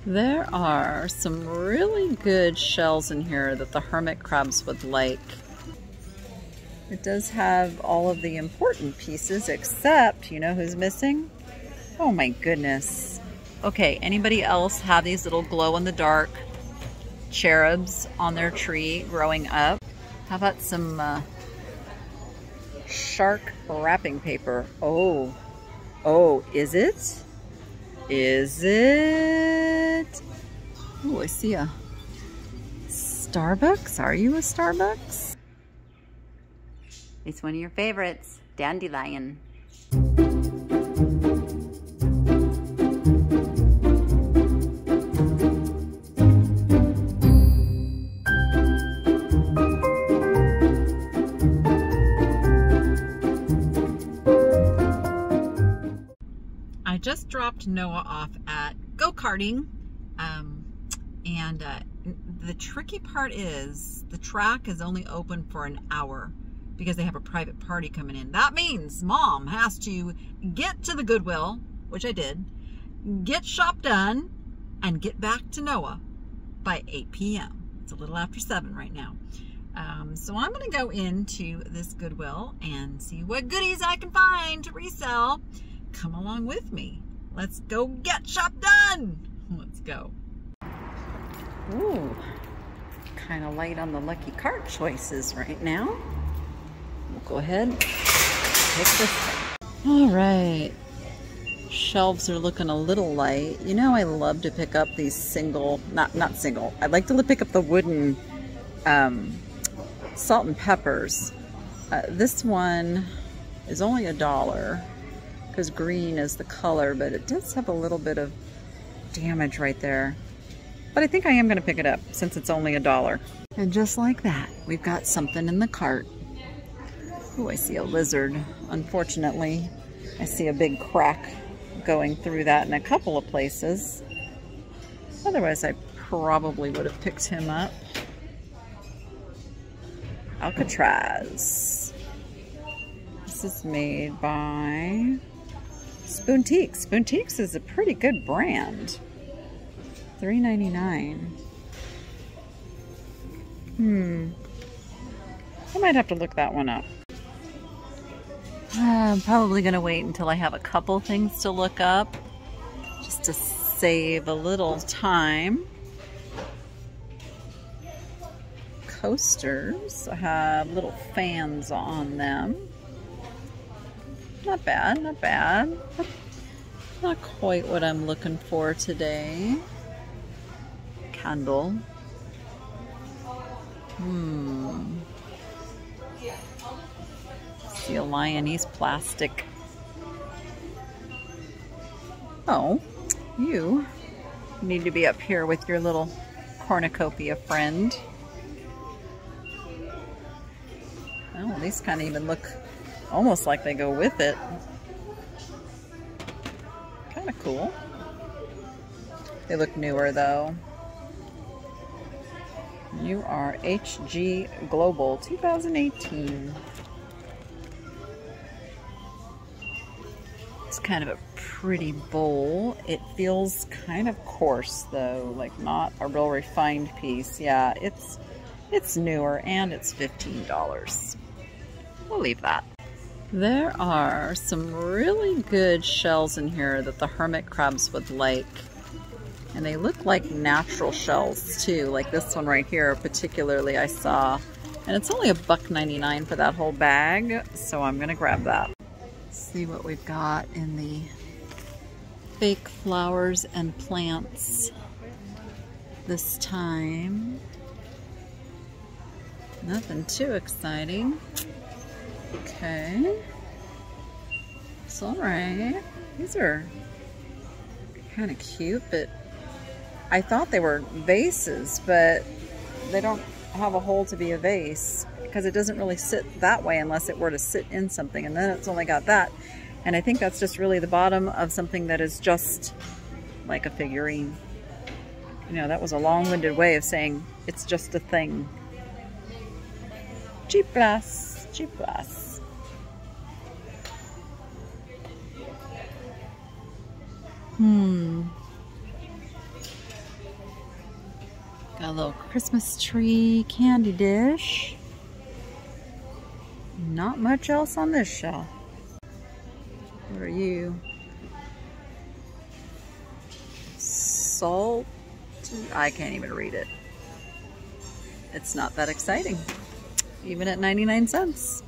There are some really good shells in here that the hermit crabs would like. It does have all of the important pieces, except, you know who's missing? Oh my goodness. Okay, anybody else have these little glow-in-the-dark cherubs on their tree growing up? How about some shark wrapping paper? Oh, is it? Is it? Oh, I see a Starbucks. Are you a Starbucks? It's one of your favorites, dandelion. I just dropped Noah off at go-karting, and the tricky part is the track is only open for an hour because they have a private party coming in. That means Mom has to get to the Goodwill, which I did, get shop done, and get back to Noah by 8 p.m. It's a little after 7 right now. So I'm going to go into this Goodwill and see what goodies I can find to resell. Come along with me. Let's go get shop done. Let's go. Ooh, kind of light on the lucky cart choices right now. We'll go ahead and pick this up. All right. Shelves are looking a little light. You know, I love to pick up these single, not single. I'd like to pick up the wooden salt and peppers. This one is only $1. Because green is the color, but it does have a little bit of damage right there. But I think I am going to pick it up since it's only $1. And just like that, we've got something in the cart. Oh, I see a lizard. Unfortunately, I see a big crack going through that in a couple of places. Otherwise, I probably would have picked him up. Alcatraz. This is made by Spoonteaks. Spoonteaks is a pretty good brand. $3.99. I might have to look that one up. I'm probably going to wait until I have a couple things to look up, just to save a little time. Coasters have little fans on them. Not bad, not bad. Not quite what I'm looking for today. Candle. See a Lyonese plastic. Oh, you need to be up here with your little cornucopia friend. Oh, these kind of even look almost like they go with it. Kind of cool. They look newer though. You are HG Global 2018. It's kind of a pretty bowl. It feels kind of coarse though, like not a real refined piece. Yeah, it's newer and it's $15. We'll leave that. There are some really good shells in here that the hermit crabs would like. And they look like natural shells too, like this one right here particularly I saw. And it's only $1.99 for that whole bag, so I'm gonna grab that. Let's see what we've got in the fake flowers and plants this time. Nothing too exciting. Okay. It's alright. These are kind of cute, but I thought they were vases, but they don't have a hole to be a vase because it doesn't really sit that way unless it were to sit in something, and then it's only got that. And I think that's just really the bottom of something that is just like a figurine. You know, that was a long-winded way of saying it's just a thing. Cheap glass, cheap glass. Got a little Christmas tree candy dish. Not much else on this shelf. What are you? Salt? I can't even read it. It's not that exciting, even at 99 cents.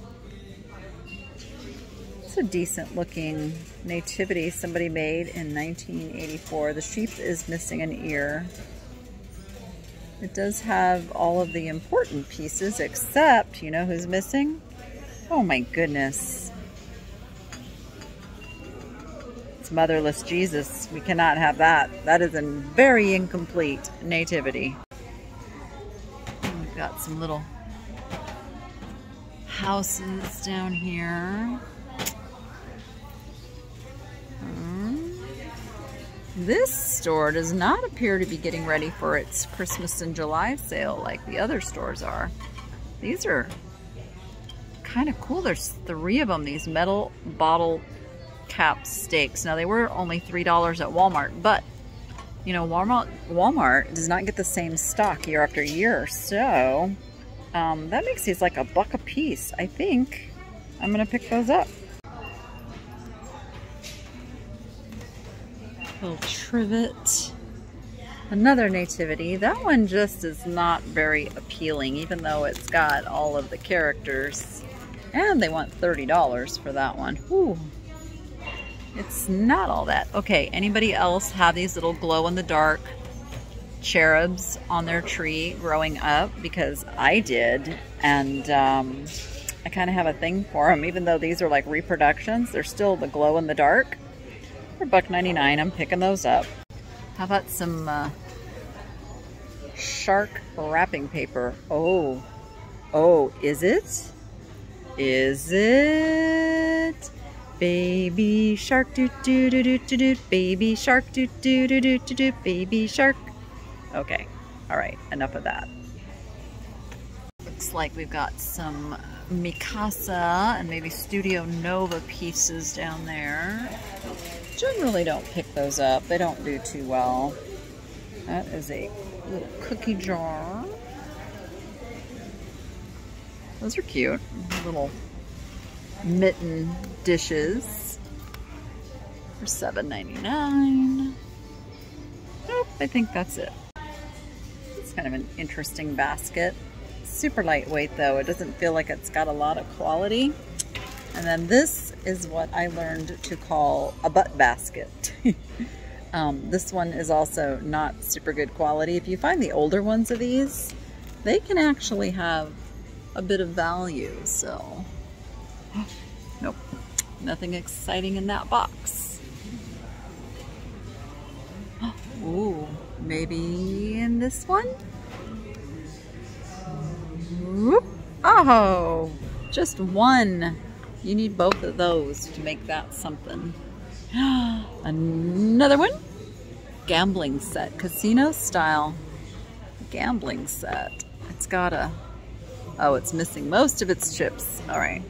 It's a decent looking nativity somebody made in 1984. The sheep is missing an ear. It does have all of the important pieces, except, you know who's missing? Oh my goodness. It's motherless Jesus. We cannot have that. That is a very incomplete nativity. And we've got some little houses down here. This store does not appear to be getting ready for its Christmas in July sale like the other stores are. These are kind of cool. There's 3 of them, these metal bottle cap steaks. Now they were only $3 at Walmart, but you know, Walmart does not get the same stock year after year, so that makes these like $1 a piece. I think I'm gonna pick those up. Little trivet. Another nativity. That one just is not very appealing, even though it's got all of the characters. And they want $30 for that one. Whew. It's not all that. Okay, anybody else have these little glow-in-the-dark cherubs on their tree growing up? Because I did, and I kind of have a thing for them. Even though these are like reproductions, they're still the glow-in-the-dark. For $1.99, I'm picking those up. How about some shark wrapping paper? Oh, is it? Is it? Baby shark, doo doo doo doo doo doo. Baby shark, doo doo doo doo doo doo. Baby shark. Okay, all right, enough of that. Looks like we've got some Mikasa and maybe Studio Nova pieces down there. Generally don't pick those up. They don't do too well. That is a little cookie jar. Those are cute. Little mitten dishes for $7.99. Nope, I think that's it. It's kind of an interesting basket. Super lightweight though. It doesn't feel like it's got a lot of quality. And then this is what I learned to call a butt basket. This one is also not super good quality. If you find the older ones of these, they can actually have a bit of value. So, nope, nothing exciting in that box. Ooh, maybe in this one? Whoop. Oh, just one. You need both of those to make that something. Another one. Gambling set. Casino style gambling set. It's got a... Oh, it's missing most of its chips. All right.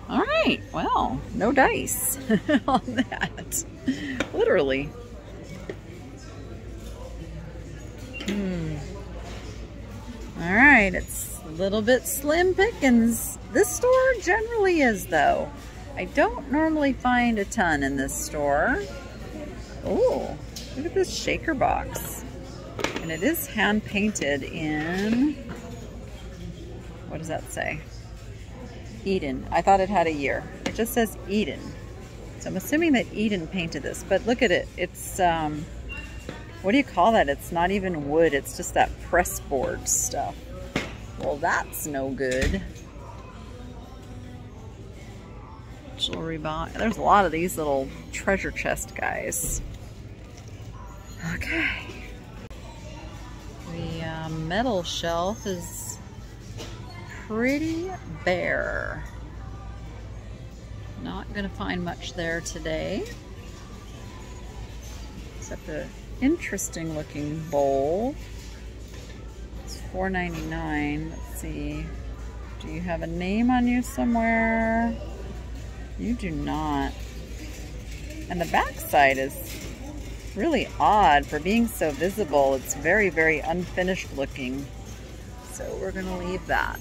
All right. Well, no dice on that. Literally. All right. It's a little bit slim pickings. This store generally is, though. I don't normally find a ton in this store. Oh, look at this shaker box. And it is hand painted in, what does that say? Eden. I thought it had a year. It just says Eden. So I'm assuming that Eden painted this, but look at it. It's, what do you call that? It's not even wood. It's just that press board stuff. Well, that's no good. Jewelry box. There's a lot of these little treasure chest guys. Okay. The metal shelf is pretty bare. Not gonna find much there today. Except an interesting looking bowl. It's $4.99. Let's see. Do you have a name on you somewhere? You do not. And the back side is really odd for being so visible. It's very, very unfinished looking. So we're gonna leave that.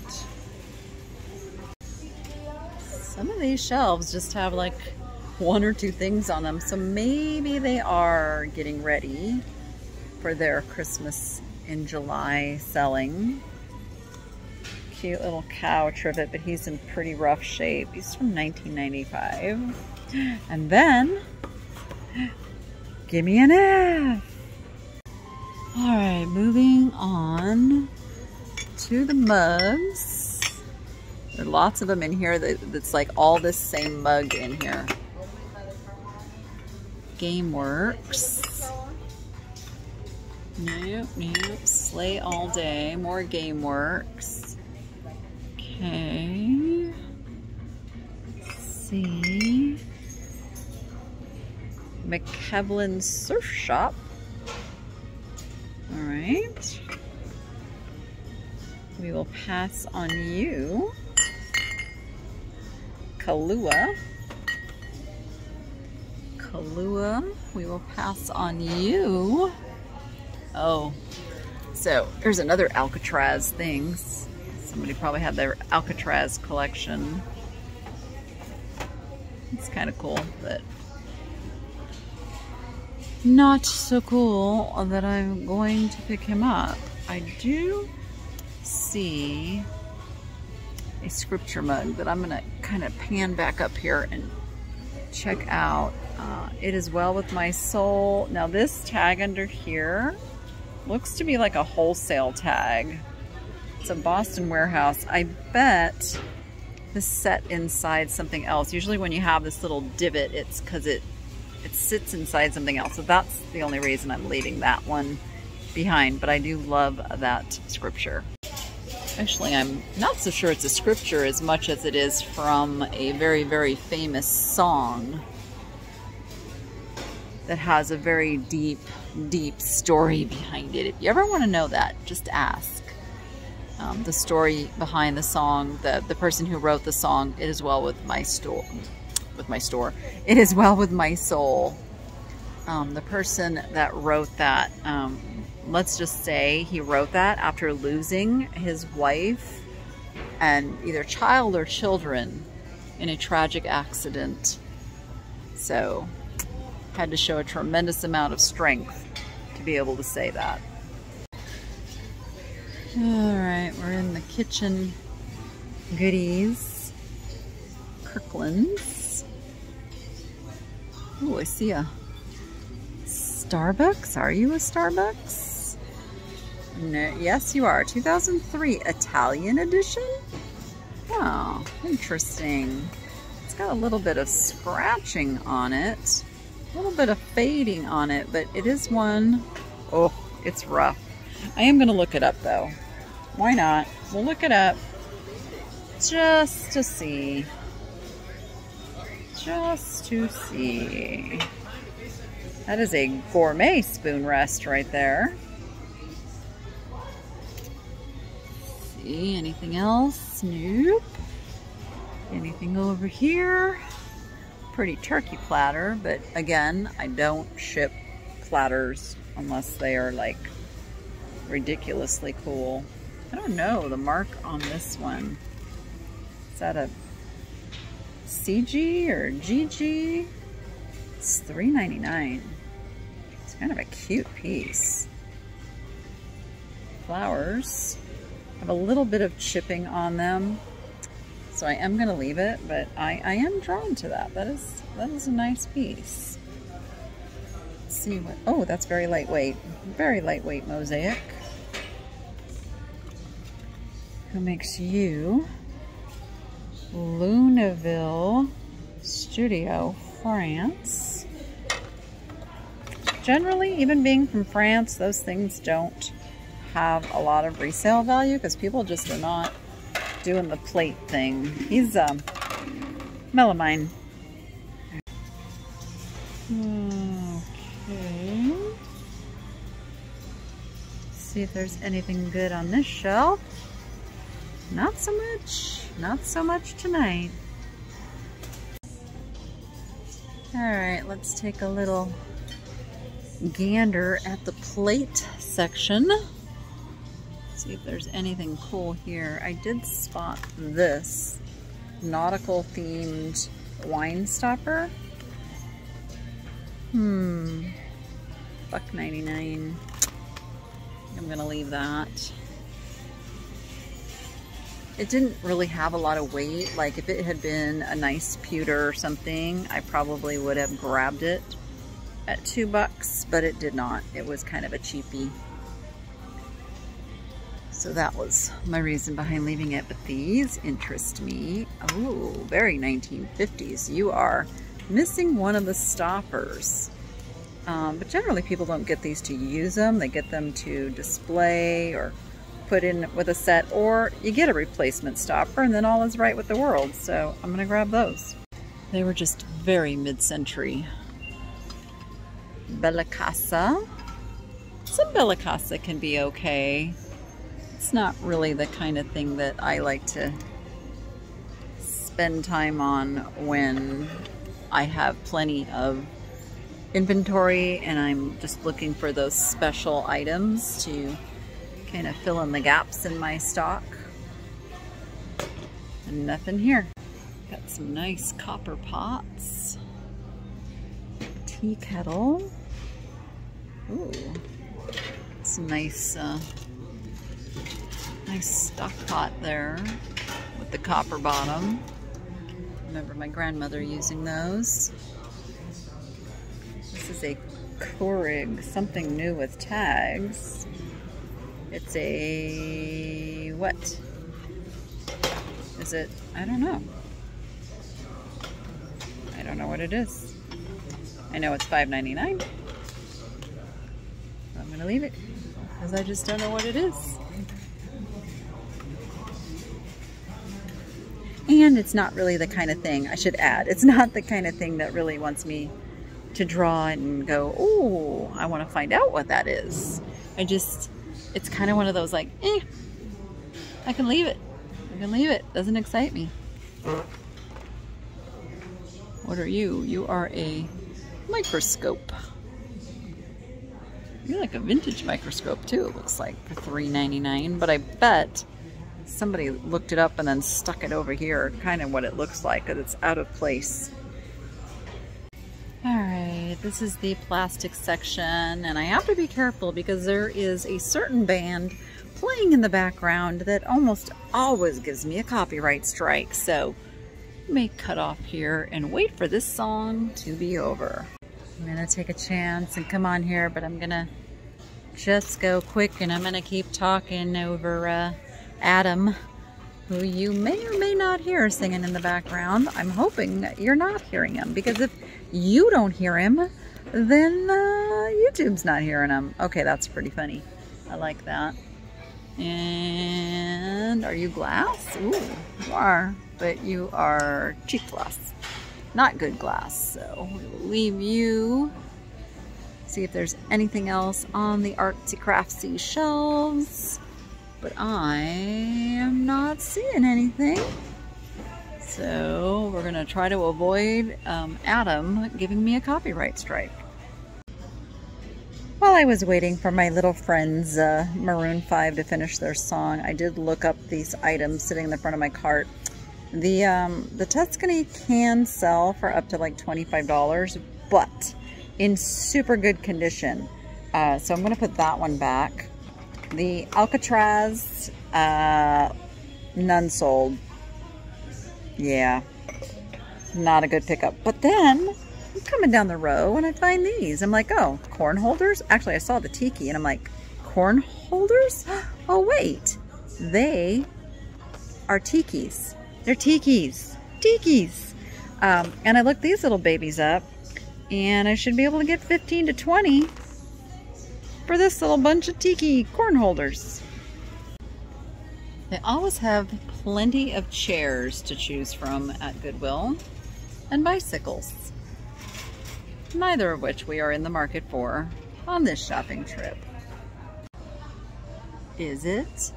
Some of these shelves just have like 1 or 2 things on them, so maybe they are getting ready for their Christmas in July selling. Cute little cow trivet, but he's in pretty rough shape. He's from 1995. And then, give me an F. All right, moving on to the mugs. There are lots of them in here that's like all this same mug in here. GameWorks. Nope, nope. Slay all day. More GameWorks. Okay. Let's see. McKevlin Surf Shop. All right. We will pass on you. Kahlua. Kahlua. We will pass on you. Oh, so there's another Alcatraz things. Somebody probably had their Alcatraz collection. It's kind of cool, but not so cool that I'm going to pick him up. I do see a scripture mug that I'm gonna kind of pan back up here and check out. It is well with my soul. Now this tag under here looks to be like a wholesale tag. It's a Boston warehouse. I bet this set inside something else. Usually when you have this little divot, it's because it sits inside something else. So that's the only reason I'm leaving that one behind. But I do love that scripture. Actually, I'm not so sure it's a scripture as much as it is from a very, very famous song that has a very deep, deep story behind it. If you ever want to know that, just ask. The story behind the song, the person who wrote the song, "It is well with my store," "It is well with my soul." The person that wrote that, let's just say he wrote that after losing his wife and either child or children in a tragic accident. So, had to show a tremendous amount of strength to be able to say that. All right, we're in the kitchen goodies. Kirkland's. Oh, I see a Starbucks. Are you a Starbucks? No, yes, you are. 2003 Italian edition? Oh, interesting. It's got a little bit of scratching on it. A little bit of fading on it, but it is one. Oh, it's rough. I am going to look it up though. Why not? We'll look it up just to see. Just to see. That is a gourmet spoon rest right there. Let's see, anything else? Nope. Anything over here? Pretty turkey platter, but again, I don't ship platters unless they are like ridiculously cool. I don't know the mark on this one. Is that a CG or GG? It's $3.99. It's kind of a cute piece. Flowers have a little bit of chipping on them, so I am going to leave it, but I am drawn to that. That is a nice piece. Let's see what, oh, that's very lightweight. Very lightweight mosaic. Who makes you? Luneville Studio, France. Generally, even being from France, those things don't have a lot of resale value because people just are not doing the plate thing. He's melamine. Okay. See if there's anything good on this shelf. Not so much. Not so much tonight. All right, let's take a little gander at the plate section. See if there's anything cool here. I did spot this nautical themed wine stopper. $1.99. I'm gonna leave that. It didn't really have a lot of weight. Like if it had been a nice pewter or something, I probably would have grabbed it at $2, but it did not. It was kind of a cheapie. So that was my reason behind leaving it, but these interest me. Oh, very 1950s. You are missing one of the stoppers. But generally people don't get these to use them. They get them to display or put in with a set, or you get a replacement stopper and then all is right with the world. So I'm gonna grab those. They were just very mid-century. Bella Casa. Some Bella Casa can be okay. It's not really the kind of thing that I like to spend time on when I have plenty of inventory and I'm just looking for those special items to kind of fill in the gaps in my stock. And nothing here. Got some nice copper pots. Tea kettle. Ooh, it's a nice stock pot there with the copper bottom. Remember my grandmother using those. This is a Keurig, something new with tags. It's a, what? Is it? I don't know. I don't know what it is. I know it's $5.99. I'm gonna leave it because I just don't know what it is. And it's not really the kind of thing, I should add, it's not the kind of thing that really wants me to draw and go, oh, I want to find out what that is. It's kind of one of those like, I can leave it. I can leave it. Doesn't excite me. What are you? You are a microscope. You're like a vintage microscope too, it looks like, for $3.99, but I bet somebody looked it up and then stuck it over here, kind of what it looks like, because it's out of place. Alright, this is the plastic section, and I have to be careful because there is a certain band playing in the background that almost always gives me a copyright strike, so I may cut off here and wait for this song to be over. I'm gonna take a chance and come on here, but I'm gonna just go quick and I'm gonna keep talking over Adam, who you may or may not hear singing in the background. I'm hoping you're not hearing him, because if you don't hear him, then YouTube's not hearing him. Okay, that's pretty funny. I like that. And are you glass? Ooh, you are, but you are cheap glass. Not good glass, so we'll leave you. See if there's anything else on the artsy craftsy shelves. But I am not seeing anything. So we're gonna try to avoid Adam giving me a copyright strike. While I was waiting for my little friends, Maroon 5, to finish their song, I did look up these items sitting in the front of my cart. The Tuscany can sell for up to like $25, but in super good condition. So I'm gonna put that one back. The Alcatraz, none sold. Yeah, not a good pickup. But then I'm coming down the row and I find these. I'm like, oh, corn holders? Actually, I saw the tiki and I'm like, corn holders? Oh, wait, they are tikis. They're tikis. Tikis. And I looked these little babies up and I should be able to get 15 to 20 for this little bunch of tiki corn holders. They always have plenty of chairs to choose from at Goodwill, and bicycles, neither of which we are in the market for on this shopping trip. Is it?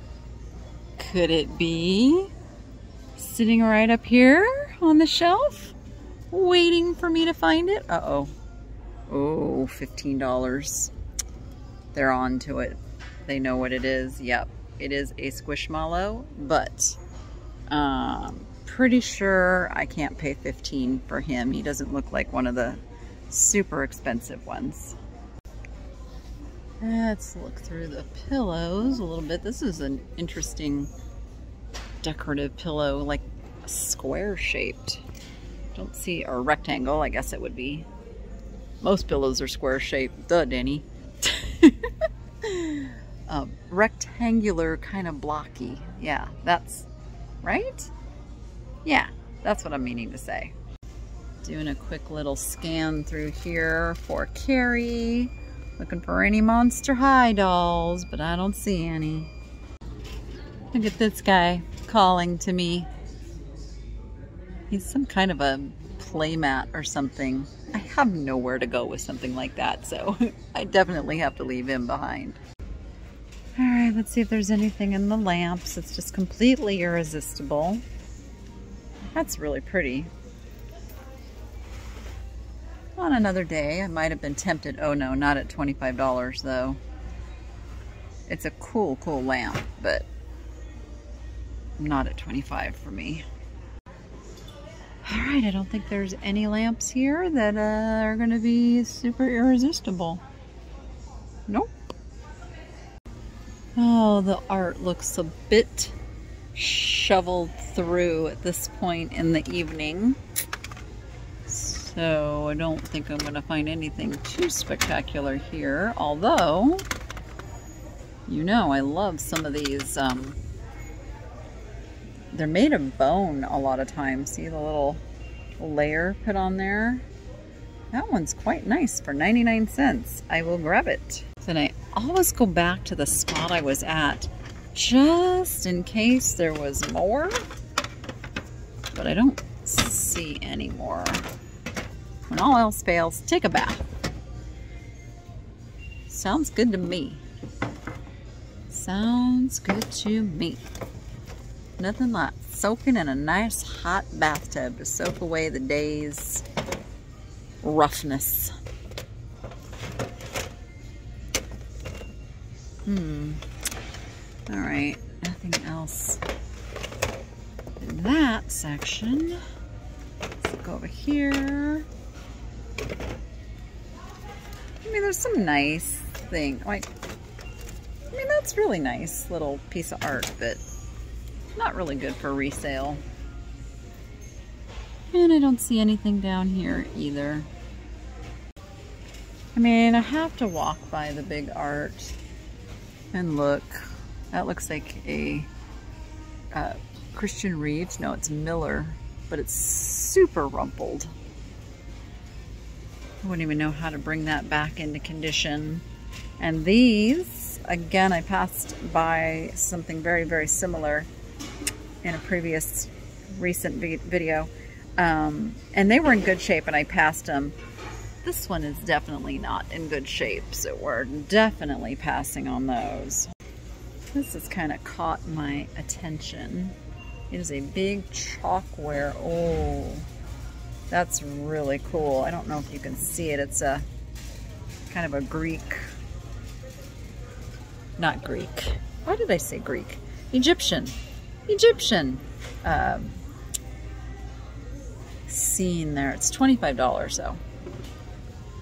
Could it be sitting right up here on the shelf, waiting for me to find it? Uh-oh. Oh, $15. They're on to it. They know what it is. Yep, it is a Squishmallow, but pretty sure I can't pay $15 for him. He doesn't look like one of the super expensive ones. Let's look through the pillows a little bit. This is an interesting decorative pillow, like square shaped. Don't see, or rectangle, I guess it would be. Most pillows are square shaped. Duh, Danny. Rectangular, kind of blocky. Yeah, that's right. Yeah, that's what I'm meaning to say. Doing a quick little scan through here for Carrie. Looking for any Monster High dolls, but I don't see any. Look at this guy calling to me. He's some kind of a playmat or something. I have nowhere to go with something like that, so I definitely have to leave him behind. All right, let's see if there's anything in the lamps. It's just completely irresistible. That's really pretty. On another day, I might have been tempted. Oh no, not at $25 though. It's a cool lamp, but not at $25 for me. All right, I don't think there's any lamps here that are gonna be super irresistible. Nope. Oh, the art looks a bit shoveled through at this point in the evening. So I don't think I'm gonna find anything too spectacular here, although, you know, I love some of these, they're made of bone a lot of times. See the little layer put on there? That one's quite nice for 99 cents. I will grab it. Then I always go back to the spot I was at just in case there was more, but I don't see any more. When all else fails, take a bath. Sounds good to me. Sounds good to me. Nothing like soaking in a nice hot bathtub to soak away the day's roughness. All right, nothing else in that section. Let's go over here. I mean, there's some nice thing. Like, I mean, that's really nice little piece of art, but not really good for resale. And I don't see anything down here either. I mean, I have to walk by the big art and look. That looks like a Christian Reeves. No, it's Miller, but it's super rumpled. I wouldn't even know how to bring that back into condition. And these, again, I passed by something very, very similar in a previous recent video. And they were in good shape and I passed them. This one is definitely not in good shape, so we're definitely passing on those. This has kind of caught my attention. It is a big chalkware. Oh, that's really cool. I don't know if you can see it. It's a kind of a Greek, not Greek. Why did I say Greek? Egyptian scene there. It's $25 though.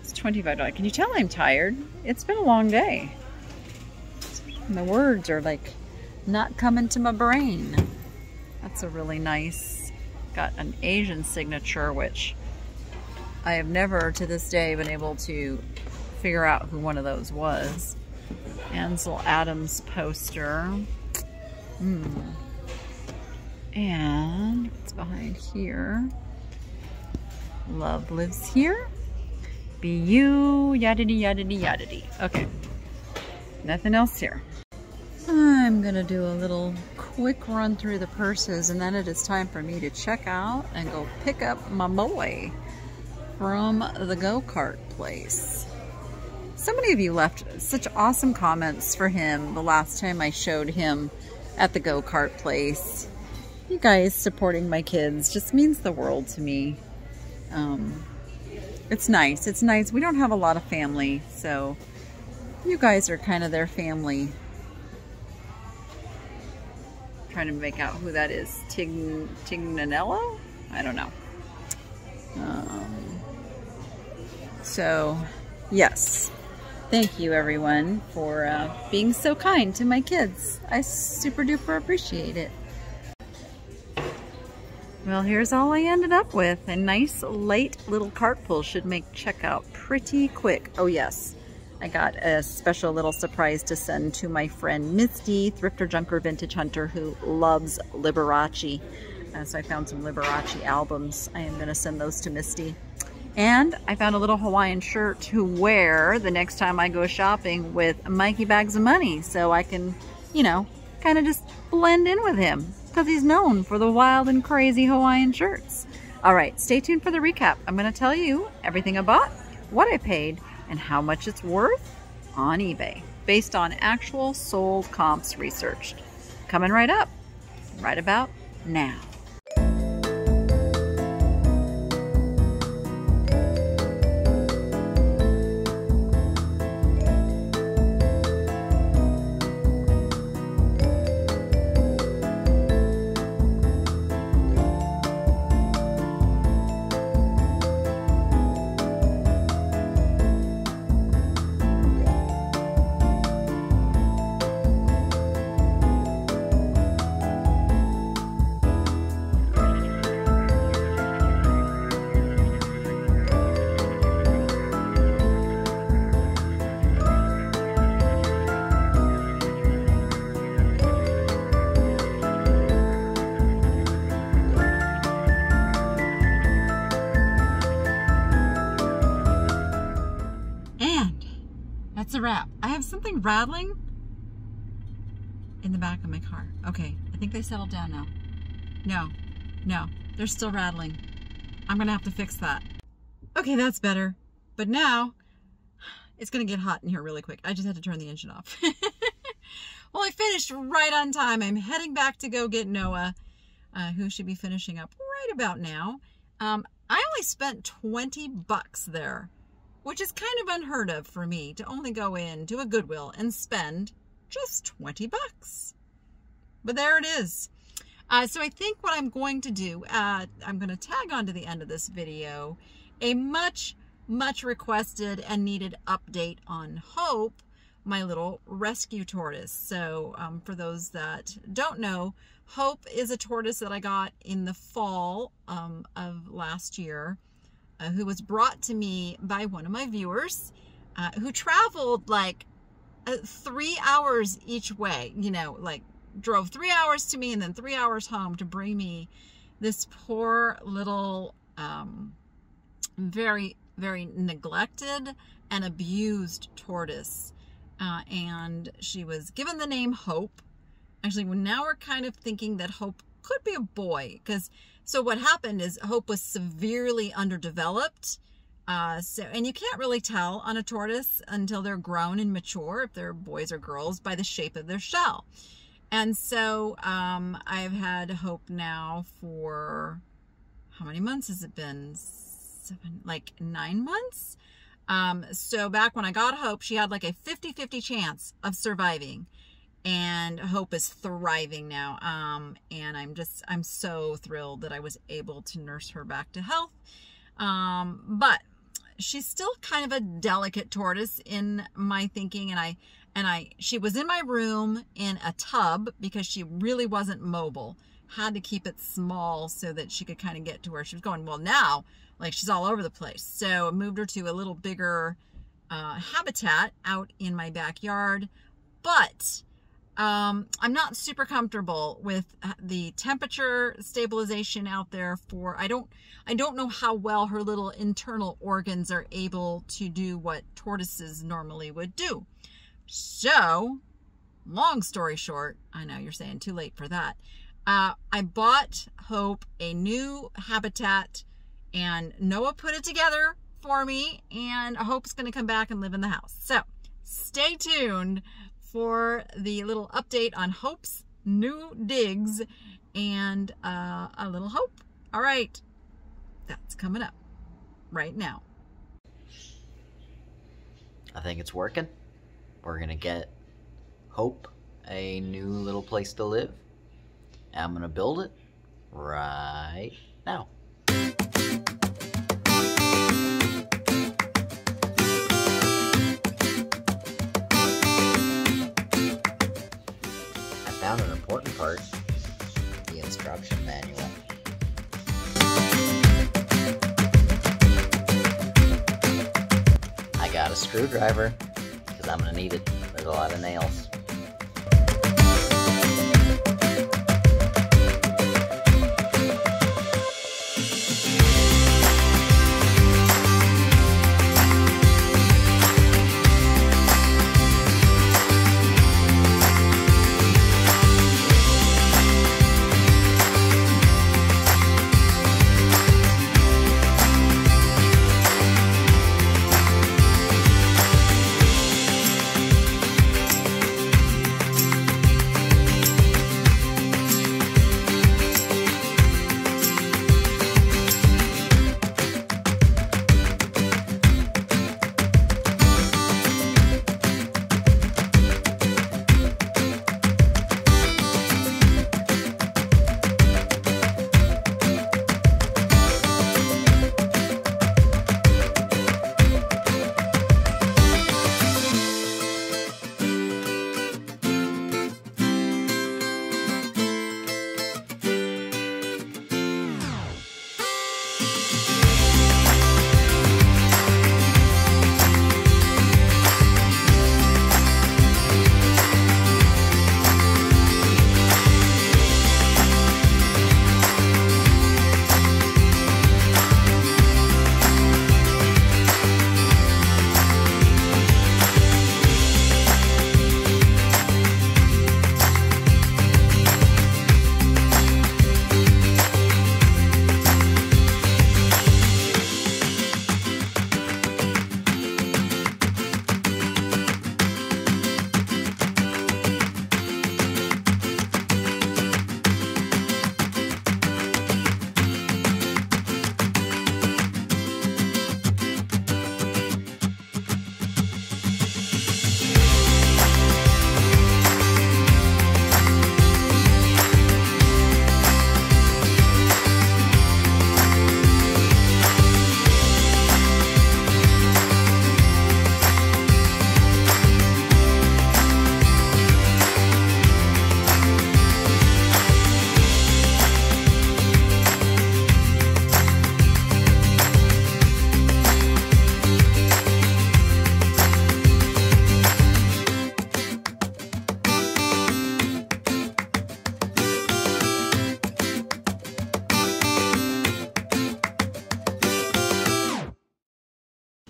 It's $25. Can you tell I'm tired? It's been a long day. My words are like not coming to my brain. That's a really nice, got an Asian signature, which I have never to this day been able to figure out who one of those was. Ansel Adams poster. And what's behind here? Love lives here. Be you, yadity, yadity, yadity. Okay. Nothing else here. I'm gonna do a little quick run through the purses and then it is time for me to check out and go pick up my boy from the go-kart place. So many of you left such awesome comments for him the last time I showed him at the go-kart place. You guys supporting my kids just means the world to me. It's nice. It's nice. We don't have a lot of family, so you guys are kind of their family. Trying to make out who that is. Tignanello? I don't know. So, yes. Thank you, everyone, for being so kind to my kids. I super duper appreciate it. Well, here's all I ended up with. A nice light little cart pull should make checkout pretty quick. Oh yes, I got a special little surprise to send to my friend Misty, Thrifter, Junker, Vintage Hunter, who loves Liberace. So I found some Liberace albums. I am going to send those to Misty. And I found a little Hawaiian shirt to wear the next time I go shopping with Mikey Bags of Money. So I can, you know, kind of just blend in with him, because he's known for the wild and crazy Hawaiian shirts. All right, stay tuned for the recap. I'm going to tell you everything I bought, what I paid, and how much it's worth on eBay, based on actual sold comps researched. Coming right up, right about now. That's a wrap. I have something rattling in the back of my car. Okay, I think they settled down now. No, they're still rattling. I'm gonna have to fix that. Okay, that's better. But now, it's gonna get hot in here really quick. I just had to turn the engine off. Well, I finished right on time. I'm heading back to go get Noah, who should be finishing up right about now. I only spent 20 bucks there, which is kind of unheard of for me to only go in to a Goodwill and spend just 20 bucks. But there it is. So I think what I'm going to do, I'm going to tag on to the end of this video a much requested and needed update on Hope, my little rescue tortoise. So for those that don't know, Hope is a tortoise that I got in the fall of last year. Who was brought to me by one of my viewers who traveled like 3 hours each way, you know, like drove 3 hours to me and then 3 hours home to bring me this poor little, very neglected and abused tortoise. And she was given the name Hope. Actually, now we're kind of thinking that Hope could be a boy, because so what happened is Hope was severely underdeveloped. And you can't really tell on a tortoise until they're grown and mature, if they're boys or girls, by the shape of their shell. And so I've had Hope now for, how many months has it been? 9 months? So back when I got Hope, she had like a 50-50 chance of surviving. And Hope is thriving now. And I'm so thrilled that I was able to nurse her back to health. But she's still kind of a delicate tortoise in my thinking. And she was in my room in a tub because she really wasn't mobile. Had to keep it small so that she could kind of get to where she was going. Well, now, like, she's all over the place. So I moved her to a little bigger habitat out in my backyard. But I'm not super comfortable with the temperature stabilization out there for, I don't know how well her little internal organs are able to do what tortoises normally would do. So, long story short, I know you're saying too late for that. I bought Hope a new habitat, and Noah put it together for me, and Hope's going to come back and live in the house. So, stay tuned for the little update on Hope's new digs and a little Hope. All right, that's coming up right now. I think it's working. We're gonna get Hope a new little place to live. I'm gonna build it right now. I found an important part, the instruction manual. I got a screwdriver, because I'm gonna need it. There's a lot of nails.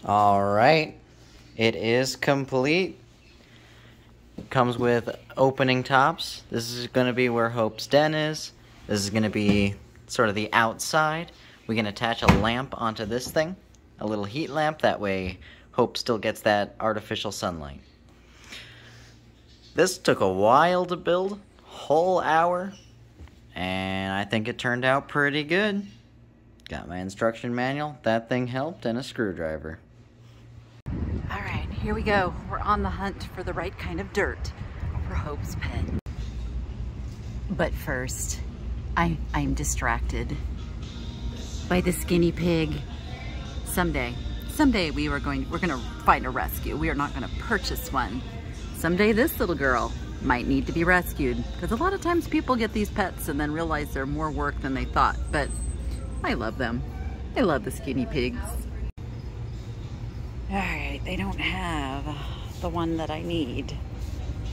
Alright, it is complete. It comes with opening tops. This is going to be where Hope's den is. This is going to be sort of the outside. We can attach a lamp onto this thing, a little heat lamp, that way Hope still gets that artificial sunlight. This took a while to build, whole hour, and I think it turned out pretty good. Got my instruction manual, that thing helped, and a screwdriver. Alright, here we go. We're on the hunt for the right kind of dirt for Hope's pen. But first, I'm distracted by the skinny pig. Someday we're gonna find a rescue. We are not gonna purchase one. Someday this little girl might need to be rescued, because a lot of times people get these pets and then realize they're more work than they thought, but I love them. I love the skinny pigs. Alright, they don't have the one that I need,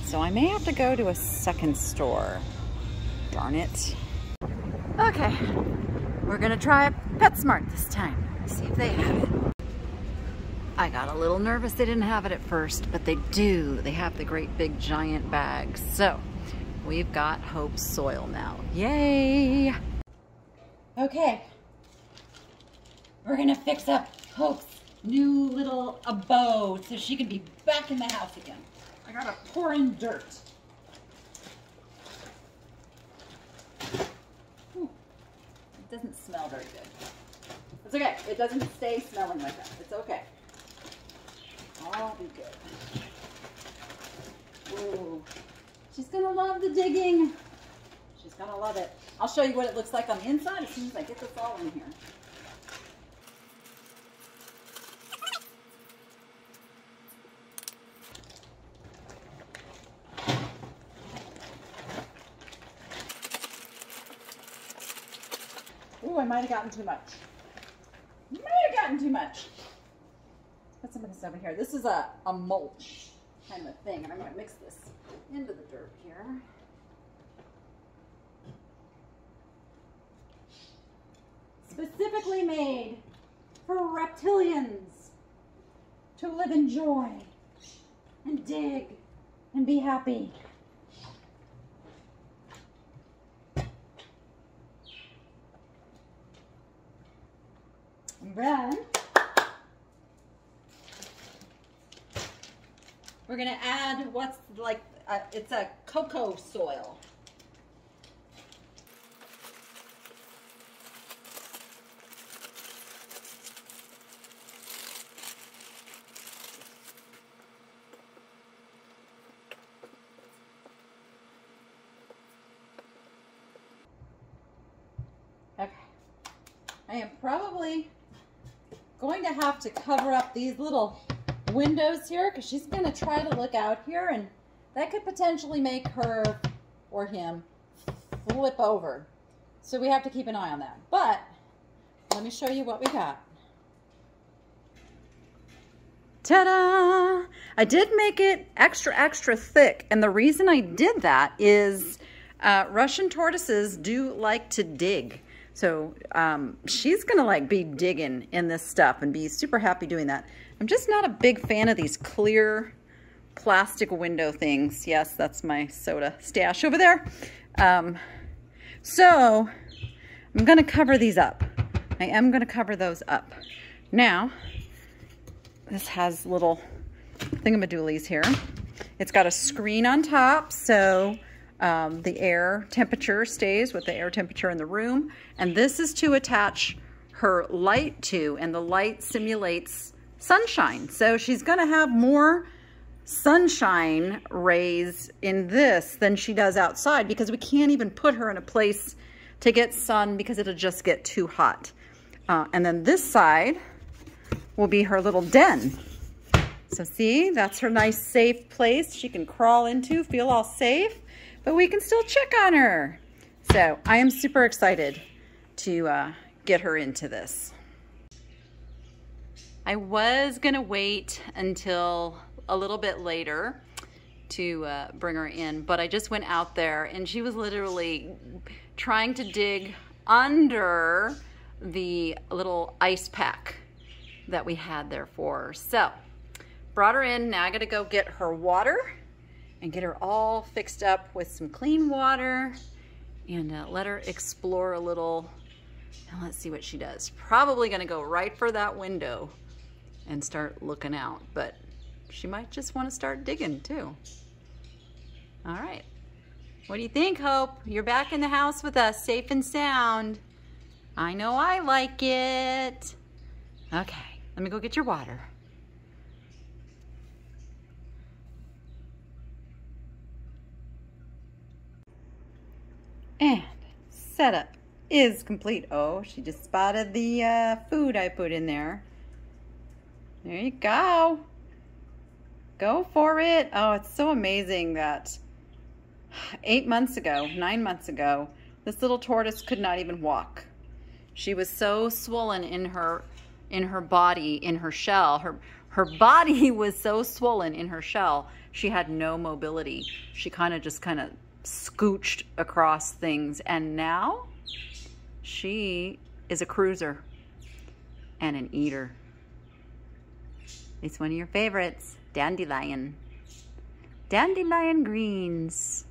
so I may have to go to a second store. Darn it. Okay, we're gonna try PetSmart this time. See if they have it. I got a little nervous they didn't have it at first, but they do. They have the great big giant bags. So, we've got Hope's soil now. Yay! Okay, we're gonna fix up Hope's new little abode so she can be back in the house again. I gotta pour in dirt. Ooh, it doesn't smell very good. It's okay. It doesn't stay smelling like that. It's okay. all be good. Ooh, she's gonna love the digging. She's gonna love it. I'll show you what it looks like on the inside as soon as I get this all in here. Ooh, I might have gotten too much. Put some of this over here. This is a mulch kind of thing, and I'm going to mix this into the dirt here. Specifically made for reptilians to live in joy and dig and be happy. And then we're going to add what's like, it's a cocoa soil. Okay. I am probably going to have to cover up these little windows here because she's going to try to look out here, and that could potentially make her or him flip over. So we have to keep an eye on that. But let me show you what we got. Ta-da! I did make it extra thick, and the reason I did that is Russian tortoises do like to dig. So she's gonna like be digging in this stuff and be super happy doing that. I'm just not a big fan of these clear plastic window things. Yes, that's my soda stash over there. So I'm gonna cover these up. I am gonna cover those up. Now, this has little thingamadoolies here. It's got a screen on top, so the air temperature stays with the air temperature in the room. And this is to attach her light to, and the light simulates sunshine. So she's gonna have more sunshine rays in this than she does outside, because we can't even put her in a place to get sun because it'll just get too hot. And then this side will be her little den. So see, that's her nice safe place she can crawl into, feel all safe, but we can still check on her. So I am super excited to get her into this. I was gonna wait until a little bit later to bring her in, but I just went out there and she was literally trying to dig under the little ice pack that we had there for her. So brought her in. Now I gotta go get her water and get her all fixed up with some clean water and let her explore a little. And let's see what she does. Probably gonna go right for that window and start looking out, but she might just want to start digging too. All right, what do you think, Hope? You're back in the house with us, safe and sound. I know I like it. Okay, let me go get your water. And setup is complete. Oh, she just spotted the food I put in there. There you go. Go for it. Oh, it's so amazing that 9 months ago, this little tortoise could not even walk. She was so swollen in her body, in her shell. Her body was so swollen in her shell, she had no mobility. She kind of scooched across things, and now she is a cruiser and an eater. It's one of your favorites, dandelion. Dandelion greens.